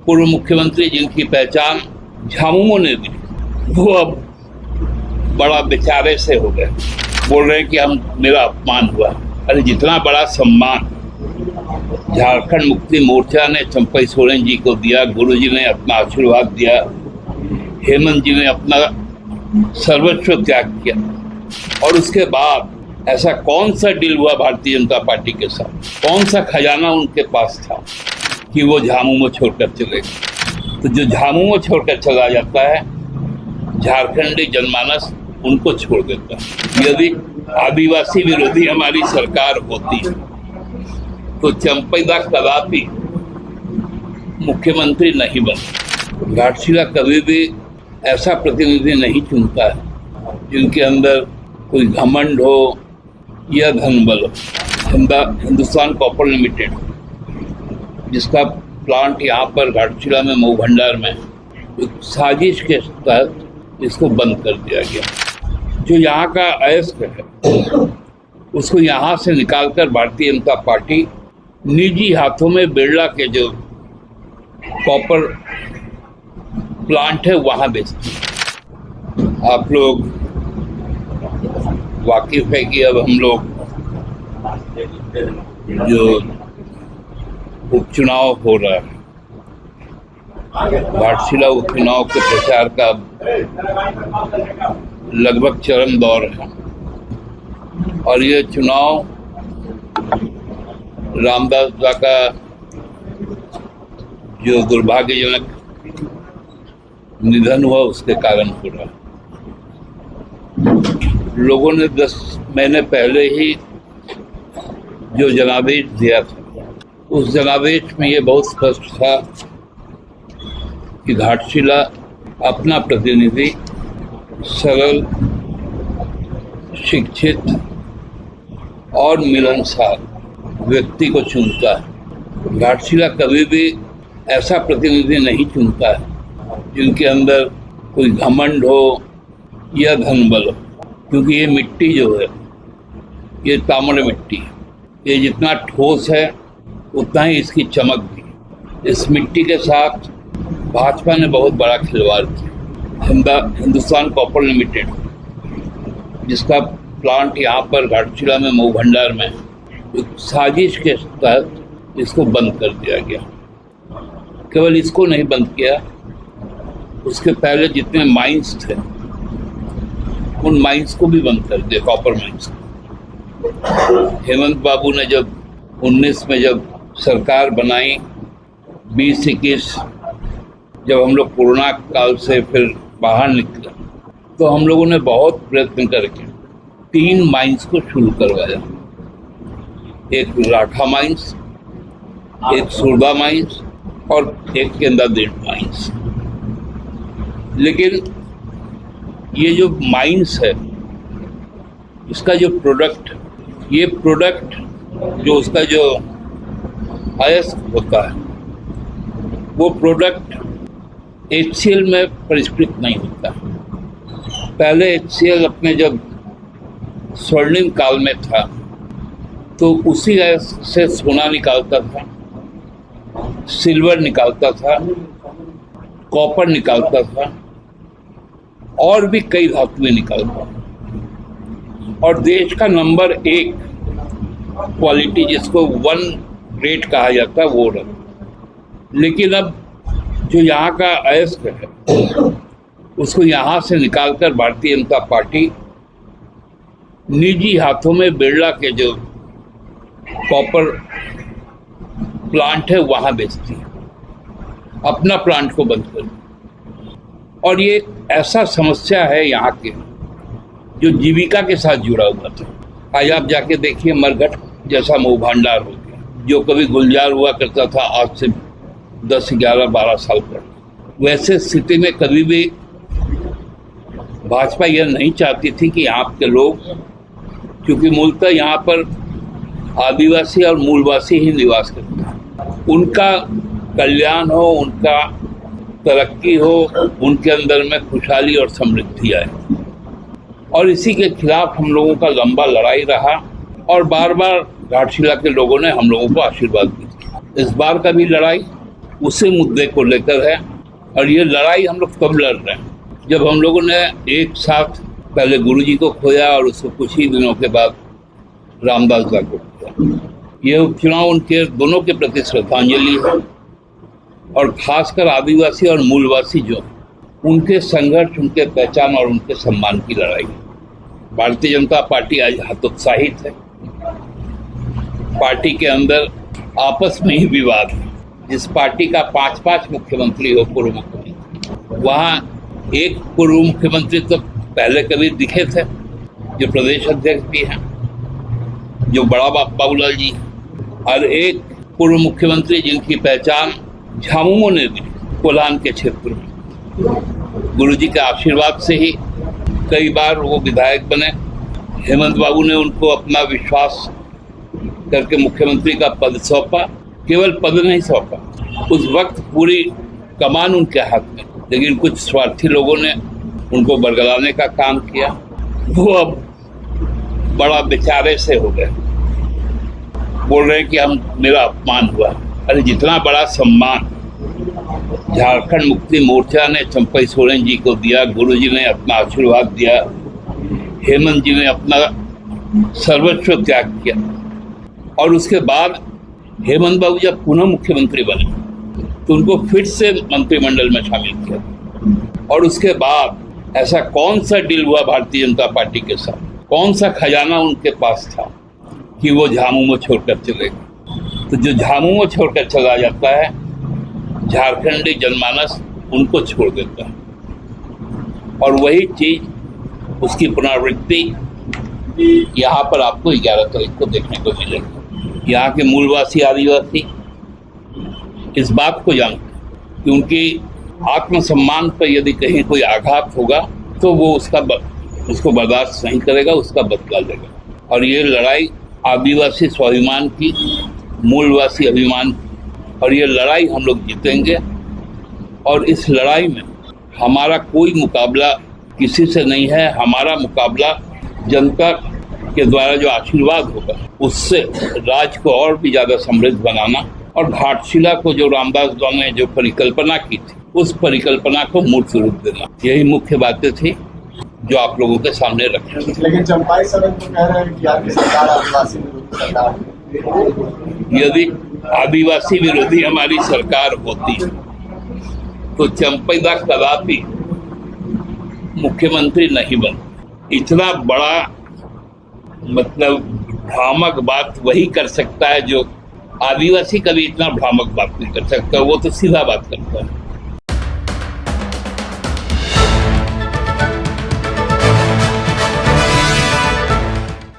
पूर्व मुख्यमंत्री जिनकी पहचान झामुमो ने दी, वो अब बड़ा बेचारे से हो गए। बोल रहे हैं कि मेरा अपमान हुआ। अरे जितना बड़ा सम्मान झारखंड मुक्ति मोर्चा ने चंपई सोरेन जी को दिया, गुरुजी ने अपना आशीर्वाद दिया, हेमंत जी ने अपना सर्वस्व त्याग किया, और उसके बाद ऐसा कौन सा डील हुआ भारतीय जनता पार्टी के साथ, कौन सा खजाना उनके पास था कि वो झामुमो छोड़कर चले गए। तो जो झामुमो छोड़कर चला जाता है, झारखंडी जनमानस उनको छोड़ देता है। यदि आदिवासी विरोधी हमारी सरकार होती तो चंपईदा कदापि मुख्यमंत्री नहीं बन। घाटशिला कभी भी ऐसा प्रतिनिधि नहीं चुनता है जिनके अंदर कोई घमंड हो या धनबल हो। हिंदुस्तान कॉपर लिमिटेड, जिसका प्लांट यहाँ पर घाटशिला में मऊ भंडार में, एक साजिश के तहत इसको बंद कर दिया गया। जो यहाँ का अयस्क है उसको यहाँ से निकालकर भारतीय जनता पार्टी निजी हाथों में बिरला के जो कॉपर प्लांट है वहाँ बेचती है। आप लोग वाकिफ है कि अब हम लोग जो उपचुनाव हो रहा है, घाटशिला उपचुनाव के प्रचार का लगभग चरम दौर है, और ये चुनाव रामदास दा का जो दुर्भाग्यजनक निधन हुआ उसके कारण हो रहा है। लोगों ने 10 महीने पहले ही जो जनादेश दिया था, उस जनादेश में ये बहुत स्पष्ट था कि घाटशिला अपना प्रतिनिधि सरल, शिक्षित और मिलनसार व्यक्ति को चुनता है। घाटशिला कभी भी ऐसा प्रतिनिधि नहीं चुनता है जिनके अंदर कोई घमंड हो या धनबल हो, क्योंकि ये मिट्टी जो है, ये ताम्र मिट्टी है। ये जितना ठोस है उतना ही इसकी चमक भी है। इस मिट्टी के साथ भाजपा ने बहुत बड़ा खिलवाड़ किया। हिंदुस्तान कॉपर लिमिटेड, जिसका प्लांट यहाँ पर घाटशिला में मऊ भंडार में, एक साजिश के तहत इसको बंद कर दिया गया। केवल इसको नहीं बंद किया, उसके पहले जितने माइंस थे उन माइंस को भी बंद कर दिया, कॉपर माइंस को। हेमंत बाबू ने जब 19 में जब सरकार बनाई, 20-21 जब हम लोग कोरोना काल से फिर बाहर निकले, तो हम लोगों ने बहुत प्रयत्न करके 3 माइंस को शुरू करवाया। एक राठा माइंस, एक सुरबा माइंस और एक केंद्रादेव माइंस। लेकिन ये जो माइंस है, इसका जो प्रोडक्ट, ये प्रोडक्ट जो उसका जो अयस्क होता है, वो प्रोडक्ट HCL में परिष्कृत नहीं होता। पहले HCL अपने जब स्वर्णिम काल में था तो उसी से सोना निकालता था, सिल्वर निकालता था, कॉपर निकालता था, और भी कई धातुएं निकालता था। और देश का नंबर 1 क्वालिटी, जिसको 1 ग्रेड कहा जाता है, वो रहा। लेकिन अब जो यहाँ का अयस्क है उसको यहाँ से निकालकर भारतीय जनता पार्टी निजी हाथों में बिरला के जो कॉपर प्लांट है वहाँ बेचती है, अपना प्लांट को बंद कर। और ये ऐसा समस्या है यहाँ के, जो जीविका के साथ जुड़ा हुआ था। आज आप जाके देखिए, मरघट जैसा मऊ भंडार हो गया, जो कभी गुलजार हुआ करता था आज से 10, 11, 12 साल पहले। वैसे स्थिति में कभी भी भाजपा यह नहीं चाहती थी कि यहाँ के लोग, क्योंकि मूलतः यहाँ पर आदिवासी और मूलवासी ही निवास करते हैं, उनका कल्याण हो, उनका तरक्की हो, उनके अंदर में खुशहाली और समृद्धि आए। और इसी के खिलाफ हम लोगों का लंबा लड़ाई रहा, और बार बार घाटशिला के लोगों ने हम लोगों को आशीर्वाद दिया। इस बार का भी लड़ाई उसी मुद्दे को लेकर है। और ये लड़ाई हम लोग कब लड़ रहे हैं? जब हम लोगों ने एक साथ पहले गुरुजी को खोया और उसको कुछ ही दिनों के बाद रामदास दा को खोया। ये उपचुनाव उनके दोनों के प्रति श्रद्धांजलि है, और खासकर आदिवासी और मूलवासी जो उनके संघर्ष, उनके पहचान और उनके सम्मान की लड़ाई। भारतीय जनता पार्टी आज हतोत्साहित है। पार्टी के अंदर आपस में ही विवाद है। जिस पार्टी का 5-5 मुख्यमंत्री हो, पूर्व मुख्यमंत्री, वहाँ एक पूर्व मुख्यमंत्री तो पहले कभी दिखे थे जो प्रदेश अध्यक्ष भी हैं, जो बड़ा बाबूलाल जी, और एक पूर्व मुख्यमंत्री जिनकी पहचान झामुमो ने दी कोल्हान के क्षेत्र में। गुरुजी के आशीर्वाद से ही कई बार वो विधायक बने। हेमंत बाबू ने उनको अपना विश्वास करके मुख्यमंत्री का पद सौंपा, केवल पद नहीं सौंपा, उस वक्त पूरी कमान उनके हाथ में। लेकिन कुछ स्वार्थी लोगों ने उनको बरगलाने का काम किया। वो अब बड़ा बेचारे से हो गए, बोल रहे हैं कि मेरा अपमान हुआ। अरे जितना बड़ा सम्मान झारखंड मुक्ति मोर्चा ने चंपई सोरेन जी को दिया, गुरुजी ने अपना आशीर्वाद दिया, हेमंत जी ने अपना सर्वस्व त्याग किया, और उसके बाद हेमंत बाबू जब पुनः मुख्यमंत्री बने तो उनको फिर से मंत्रिमंडल में शामिल किया। और उसके बाद ऐसा कौन सा डील हुआ भारतीय जनता पार्टी के साथ, कौन सा खजाना उनके पास था कि वो झामुमो छोड़कर चले गए? तो जो झामुमो छोड़कर चला जाता है, झारखंडी जनमानस उनको छोड़ देता है, और वही चीज, उसकी पुनरावृत्ति यहाँ पर आपको 11 तारीख को देखने को मिलेगी। यहाँ के मूलवासी आदिवासी इस बात को जानते हैं कि उनकी आत्मसम्मान पर यदि कहीं कोई आघात होगा तो वो उसको बर्दाश्त नहीं करेगा, उसका बदला लेगा। और ये लड़ाई आदिवासी स्वाभिमान की, मूलवासी अभिमान की, और ये लड़ाई हम लोग जीतेंगे। और इस लड़ाई में हमारा कोई मुकाबला किसी से नहीं है। हमारा मुकाबला जनता के द्वारा जो आशीर्वाद होगा उससे राज्य को और भी ज़्यादा समृद्ध बनाना, और घाटशिला को जो रामदास दा ने जो परिकल्पना की थी, उस परिकल्पना को मूर्त रूप देना। यही मुख्य बातें थी जो आप लोगों के सामने रखी। लेकिन चंपाई सरन तो कह रहे हैं कि आपकी सरकार आदिवासी विरोधी सरकार है। यदि आदिवासी विरोधी हमारी सरकार होती तो चंपाई दा कदापि मुख्यमंत्री नहीं बनते। इतना बड़ा मतलब भ्रामक बात वही कर सकता है जो आदिवासी कभी इतना भ्रामक बात नहीं कर सकता। वो तो सीधा बात करता है।